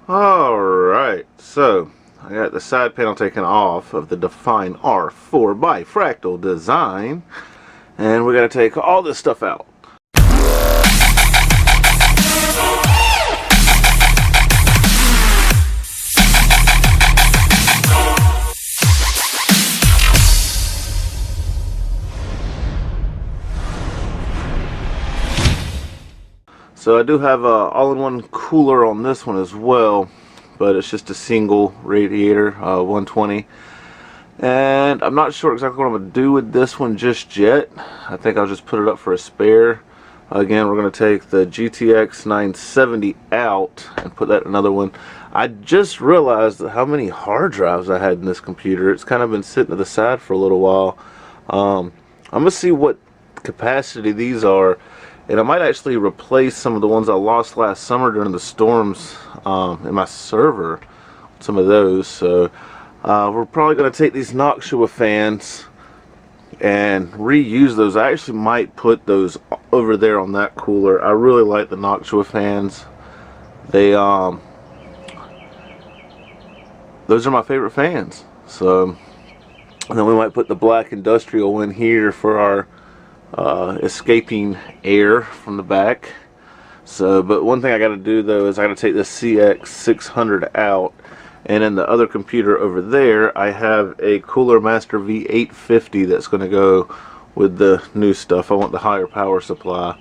Alright, so I got the side panel taken off of the Define R4 bifractal design, and we got to take all this stuff out. So I do have a all-in-one cooler on this one as well, but it's just a single radiator, 120. And I'm not sure exactly what I'm going to do with this one just yet. I think I'll just put it up for a spare. Again, we're going to take the GTX 970 out and put that in another one. I just realized how many hard drives I had in this computer. It's kind of been sitting to the side for a little while. I'm going to see what capacity these are. And I might actually replace some of the ones I lost last summer during the storms in my server. Some of those. So we're probably going to take these Noctua fans and reuse those. I actually might put those over there on that cooler. I really like the Noctua fans. They those are my favorite fans. So, and then we might put the black industrial in here for our escaping air from the back. So, but one thing I got to do though is I got to take this CX600 out, and in the other computer over there I have a Cooler Master V850 that's going to go with the new stuff. I want the higher power supply.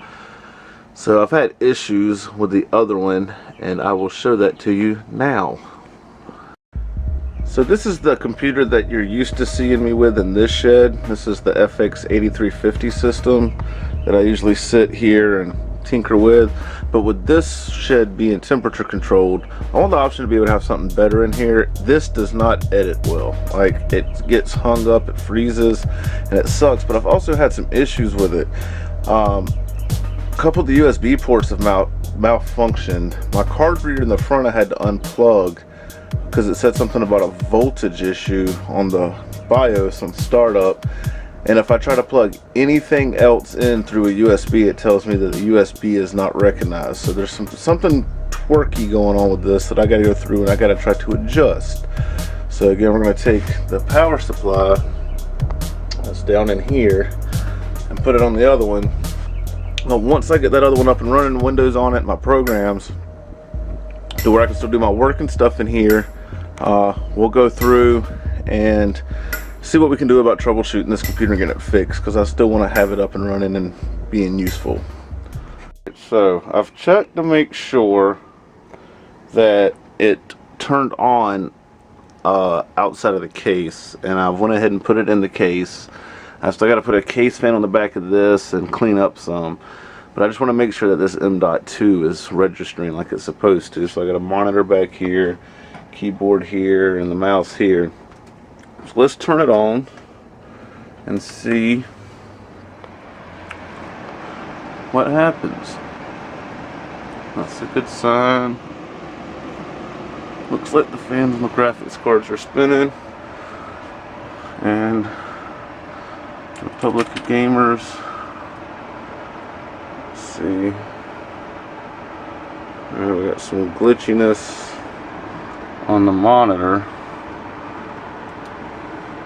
So I've had issues with the other one, and I will show that to you now. So this is the computer that you're used to seeing me with in this shed. This is the FX8350 system that I usually sit here and tinker with. But with this shed being temperature controlled, I want the option to be able to have something better in here. This does not edit well. Like, it gets hung up, it freezes, and it sucks. But I've also had some issues with it. A couple of the USB ports have malfunctioned. My card reader in the front I had to unplug because it said something about a voltage issue on the BIOS on startup, and if I try to plug anything else in through a USB, it tells me that the USB is not recognized. So there's something twerky going on with this that I got to go through, and I got to try to adjust. So again, we're going to take the power supply that's down in here and put it on the other one. Now, once I get that other one up and running, Windows on it, my programs, to where I can still do my work and stuff in here, we'll go through and see what we can do about troubleshooting this computer and getting it fixed, because I still want to have it up and running and being useful. So I've checked to make sure that it turned on outside of the case, and I went ahead and put it in the case. I still got to put a case fan on the back of this and clean up some. But I just want to make sure that this M.2 is registering like it's supposed to. So I got a monitor back here, keyboard here, and the mouse here. So let's turn it on and see what happens. That's a good sign. Looks like the fans and the graphics cards are spinning. And Republic of Gamers. See, we got some glitchiness on the monitor.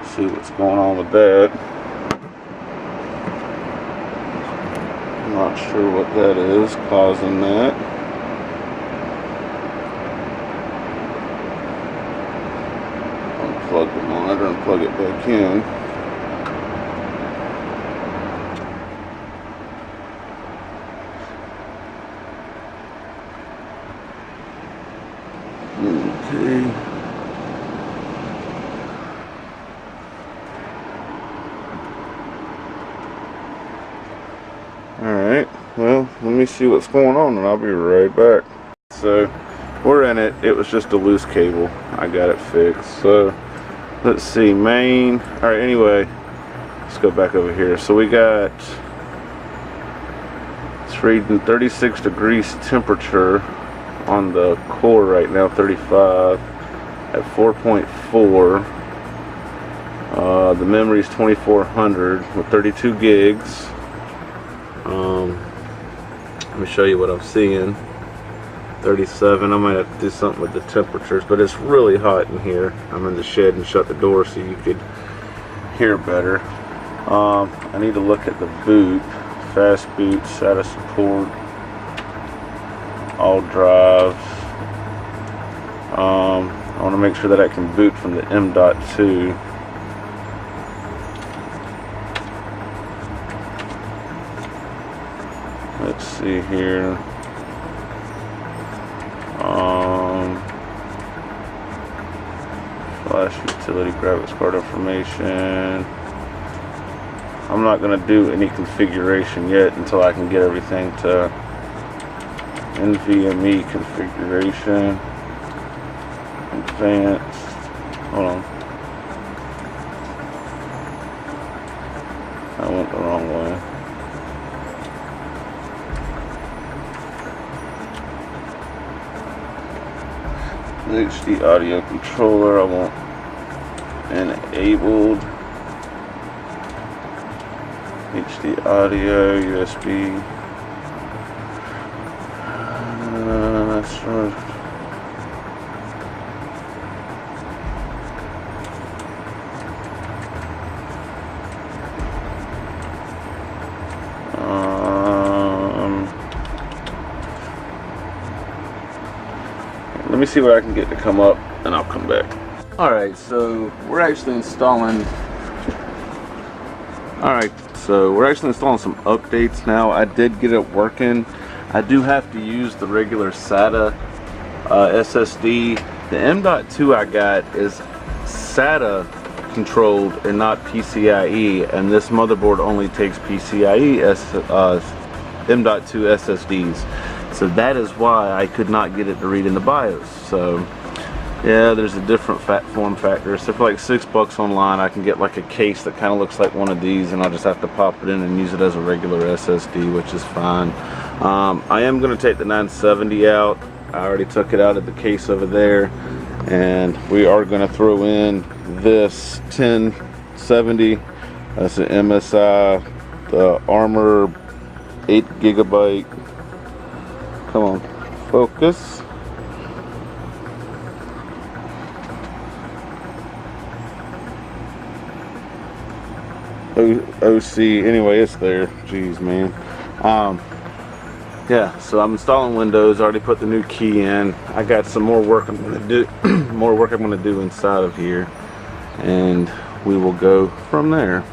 See what's going on with that. I'm not sure what that is causing that. Unplug the monitor and plug it back in. Okay. Alright, well, let me see what's going on and I'll be right back. So, we're in it. It was just a loose cable. I got it fixed. So, let's see, main. Alright, anyway, let's go back over here. So we got, it's reading 36 degrees temperature on the core right now, 35 at 4.4. The memory is 2400 with 32 gigs. Let me show you what I'm seeing. 37. I might have to do something with the temperatures, but it's really hot in here. I'm in the shed and shut the door so you could hear better. I need to look at the boot. Fast boot, SATA support, all drives. I want to make sure that I can boot from the M.2. Let's see here. Flash utility graphics card information. I'm not going to do any configuration yet until I can get everything to NVMe configuration. Advanced. Hold on. I went the wrong way. The HD audio controller I want enabled. HD audio, USB. That's right. Let me see what I can get to come up, and I'll come back. Alright, so we're actually installing some updates now. I did get it working. I do have to use the regular SATA SSD. The M.2 I got is SATA controlled and not PCIe, and this motherboard only takes PCIe M.2 SSDs. So that is why I could not get it to read in the BIOS. So yeah, there's a different form factor. So for like $6 online, I can get like a case that kind of looks like one of these, and I'll just have to pop it in and use it as a regular SSD, which is fine. I am going to take the 970 out. I already took it out of the case over there, and we are going to throw in this 1070. That's an MSI, the Armor 8 GB. Come on, focus. OC, anyway, it's there. Jeez, man. Yeah, so I'm installing Windows. I already put the new key in. I got some more work I'm gonna do, inside of here, and we will go from there.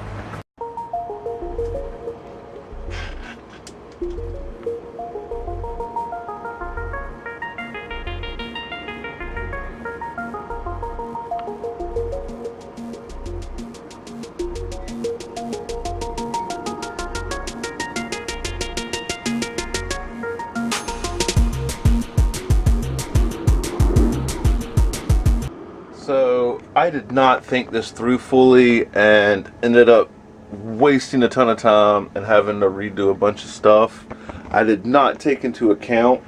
So I did not think this through fully and ended up wasting a ton of time and having to redo a bunch of stuff. I did not take into account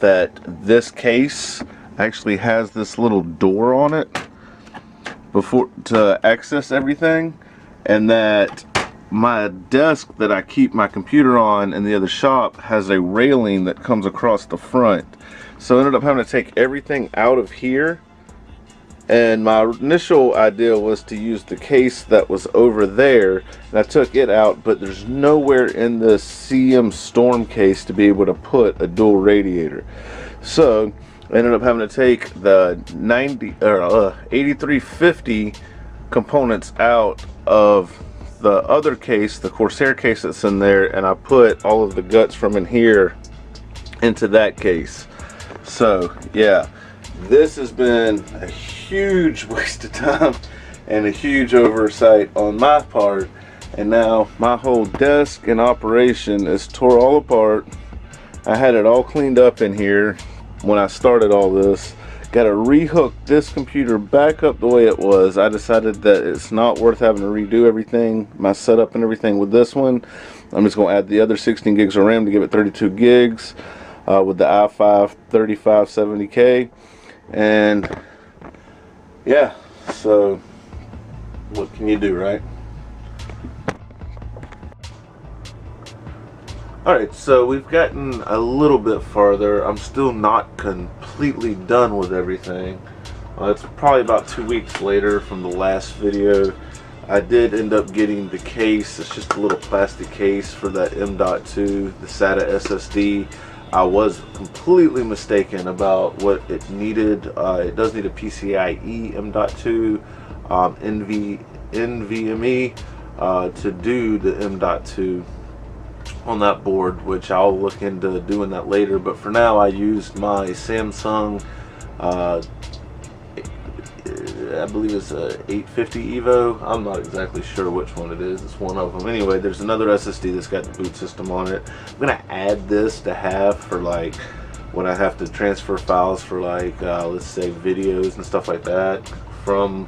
that this case actually has this little door on it to access everything, and that my desk that I keep my computer on in the other shop has a railing that comes across the front. So I ended up having to take everything out of here. And my initial idea was to use the case that was over there, and I took it out, but there's nowhere in the CM Storm case to be able to put a dual radiator. So I ended up having to take the 8350 components out of the other case, the Corsair case that's in there, and I put all of the guts from in here into that case. So yeah, this has been a huge waste of time and a huge oversight on my part, and now my whole desk and operation is tore all apart. I had it all cleaned up in here when I started all this. Got to rehook this computer back up the way it was. I decided that it's not worth having to redo everything, my setup and everything with this one. I'm just going to add the other 16 gigs of RAM to give it 32 gigs with the i5 3570K. And yeah, so what can you do, right? Alright, so we've gotten a little bit farther. I'm still not completely done with everything. It's probably about 2 weeks later from the last video. I did end up getting the case. It's just a little plastic case for that M.2, the SATA SSD. I was completely mistaken about what it needed. It does need a PCIe M.2 NVMe to do the M.2 on that board, which I'll look into doing that later. But for now, I used my Samsung I believe it's a 850 Evo. I'm not exactly sure which one it is. It's one of them. Anyway, there's another SSD that's got the boot system on it. I'm gonna add this to have for like when I have to transfer files for like let's say videos and stuff like that from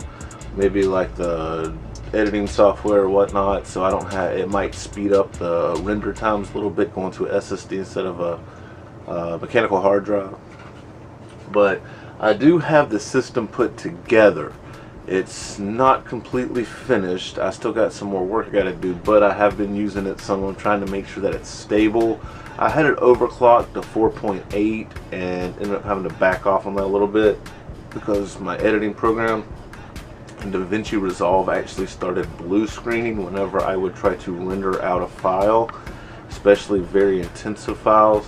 maybe like the editing software or whatnot. So I don't have, it might speed up the render times a little bit going to a SSD instead of a mechanical hard drive. But I do have the system put together. It's not completely finished. I still got some more work I got to do, but I have been using it some. I'm trying to make sure that it's stable. I had it overclocked to 4.8 and ended up having to back off on that a little bit because my editing program in DaVinci Resolve actually started blue screening whenever I would try to render out a file, especially very intensive files.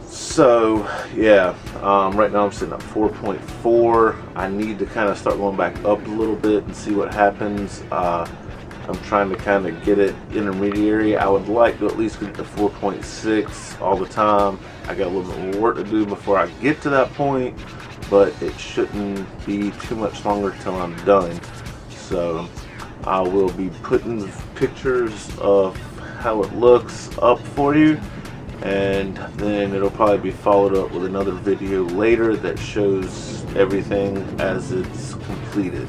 So yeah, right now I'm sitting at 4.4. I need to kind of start going back up a little bit and see what happens. I'm trying to kind of get it intermediary. I would like to at least get it to 4.6 all the time. I got a little bit more work to do before I get to that point, but it shouldn't be too much longer till I'm done. So I will be putting pictures of how it looks up for you, and then it'll probably be followed up with another video later that shows everything as it's completed.